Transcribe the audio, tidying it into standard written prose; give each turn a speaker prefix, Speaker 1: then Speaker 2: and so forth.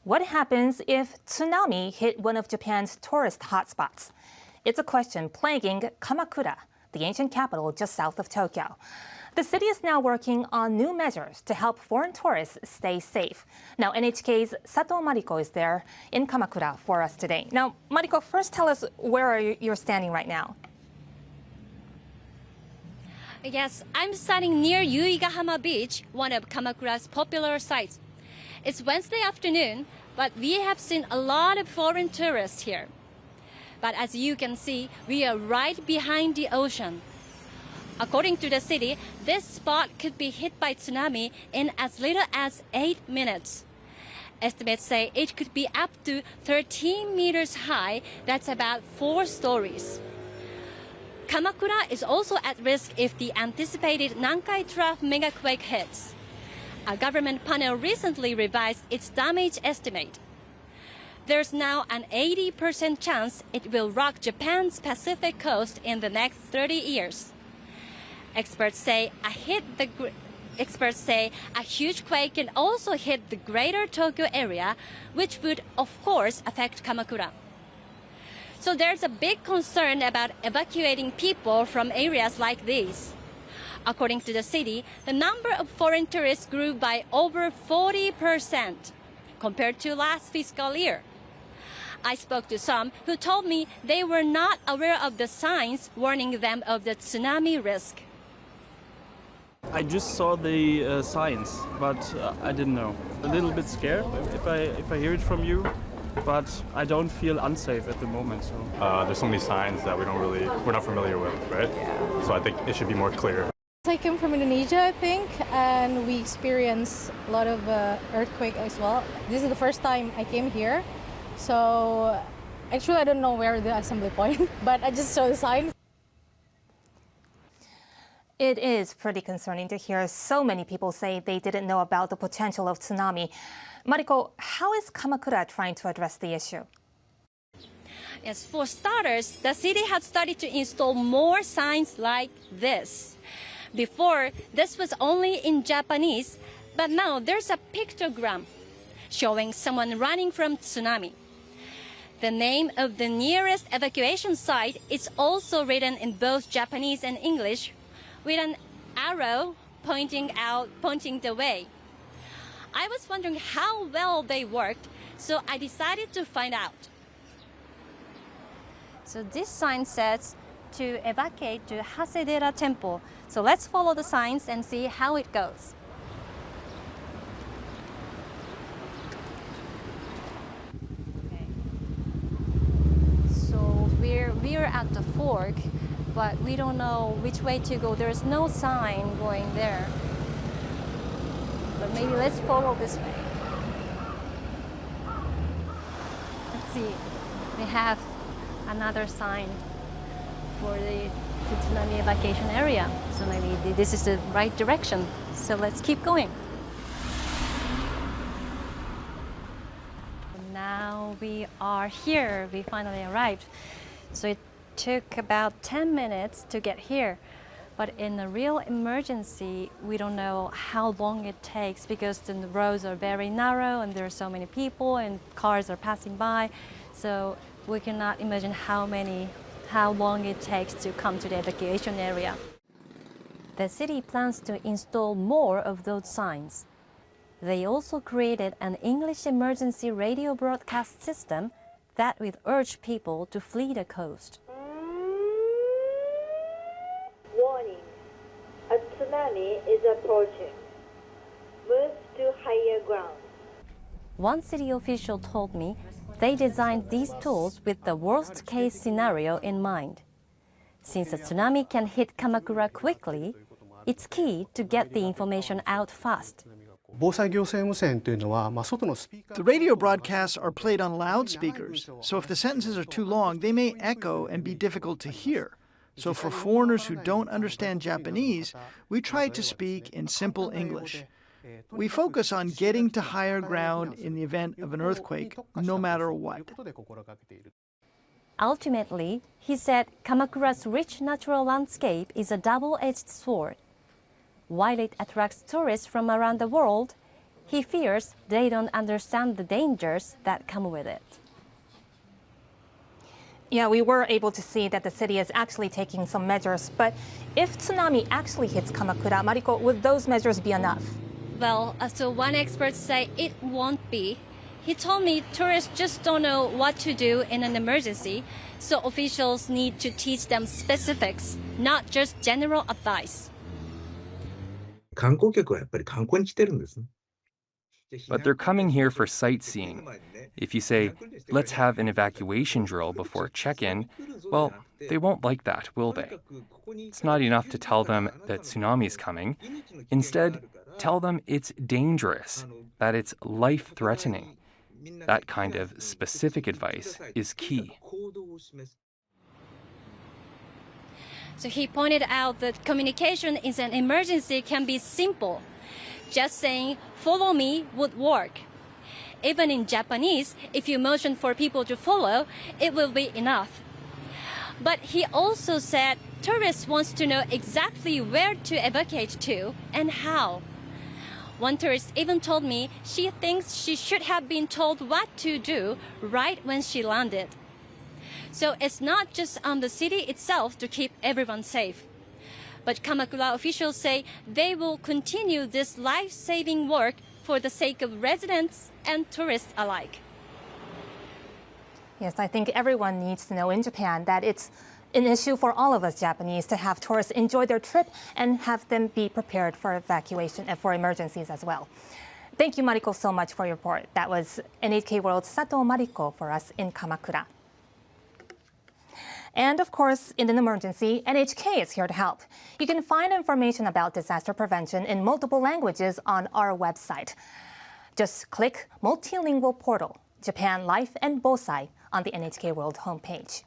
Speaker 1: What happens if tsunami hit one of Japan's tourist hotspots? It's a question plaguing Kamakura, the ancient capital just south of Tokyo. The city is now working on new measures to help foreign tourists stay safe. Now, NHK's Sato Mariko is there in Kamakura for us today. Now, Mariko, first tell us where you're standing right now.
Speaker 2: Yes, I'm standing near Yuigahama Beach, one of Kamakura's popular sites. It's Wednesday afternoon, but we have seen a lot of foreign tourists here. But as you can see, we are right behind the ocean. According to the city, this spot could be hit by tsunami in as little as 8 minutes. Estimates say it could be up to 13 meters high, that's about 4 stories. Kamakura is also at risk if the anticipated Nankai Trough megaquake hits. A government panel recently revised its damage estimate. There's now an 80% chance it will rock Japan's Pacific coast in the next 30 years. Experts say a huge quake can also hit the greater Tokyo area, which would, of course, affect Kamakura. So there's a big concern about evacuating people from areas like these. According to the city, the number of foreign tourists grew by over 40% compared to last fiscal year. I spoke to some who told me they were not aware of the signs warning them of the tsunami risk.
Speaker 3: I just saw the signs, but I didn't know. A little bit scared if I hear it from you, but I don't feel unsafe at the moment. So
Speaker 4: there's so many signs that we're not familiar with, right? Yeah. So I think it should be more clear.
Speaker 5: I came from Indonesia, I think, and we experienced a lot of earthquake as well. This is the first time I came here, so actually I don't know where the assembly point, but I just saw the signs.
Speaker 1: It is pretty concerning to hear so many people say they didn't know about the potential of tsunami. Mariko, how is Kamakura trying to address the issue?
Speaker 2: Yes, for starters, the city had started to install more signs like this. Before, this was only in Japanese, but now there's a pictogram showing someone running from tsunami. The name of the nearest evacuation site is also written in both Japanese and English, with an arrow pointing the way. I was wondering how well they worked, so I decided to find out. So this sign says to evacuate to Hasedera Temple. So let's follow the signs and see how it goes. Okay. So we're at the fork, but we don't know which way to go. There's no sign going there. But maybe let's follow this way. Let's see. We have another sign for the tsunami evacuation area. So maybe this is the right direction. So let's keep going. Now we are here. We finally arrived. So it took about 10 minutes to get here. But in a real emergency, we don't know how long it takes because the roads are very narrow and there are so many people and cars are passing by. So we cannot imagine how long it takes to come to the evacuation area. The city plans to install more of those signs. They also created an English emergency radio broadcast system that will urge people to flee the coast.
Speaker 6: Warning, a tsunami is approaching. Move to higher ground.
Speaker 2: One city official told me they designed these tools with the worst-case scenario in mind. Since a tsunami can hit Kamakura quickly, it's key to get the information out fast.
Speaker 7: The radio broadcasts are played on loudspeakers, so if the sentences are too long, they may echo and be difficult to hear. So for foreigners who don't understand Japanese, we try to speak in simple English. We focus on getting to higher ground in the event of an earthquake, no matter what.
Speaker 2: Ultimately, he said Kamakura's rich natural landscape is a double-edged sword. While it attracts tourists from around the world, He fears they don't understand the dangers that come with it.
Speaker 1: Yeah, we were able to see that the city is actually taking some measures, but if tsunami actually hits Kamakura, Mariko, would those measures be enough?
Speaker 2: Well, so one expert say it won't be. He told me tourists just don't know what to do in an emergency, so officials need to teach them specifics, not just general advice.
Speaker 8: 観光客はやっぱり観光に来てるんですね。
Speaker 9: But they're coming here for sightseeing. If you say, let's have an evacuation drill before check-in, well, they won't like that, will they? It's not enough to tell them that tsunami's coming. Instead, tell them it's dangerous, that it's life-threatening. That kind of specific advice is key.
Speaker 2: So he pointed out that communication in an emergency can be simple. Just saying, follow me would work. Even in Japanese, if you motion for people to follow, it will be enough. But he also said tourists want to know exactly where to evacuate to and how. One tourist even told me she thinks she should have been told what to do right when she landed. So it's not just on the city itself to keep everyone safe. But Kamakura officials say they will continue this life-saving work for the sake of residents and tourists alike.
Speaker 1: Yes, I think everyone needs to know in Japan that it's an issue for all of us Japanese to have tourists enjoy their trip and have them be prepared for evacuation and for emergencies as well. Thank you, Mariko, so much for your report. That was NHK World's Sato Mariko for us in Kamakura. And of course, in an emergency, NHK is here to help. You can find information about disaster prevention in multiple languages on our website. Just click Multilingual Portal, Japan Life and Bosai on the NHK World homepage.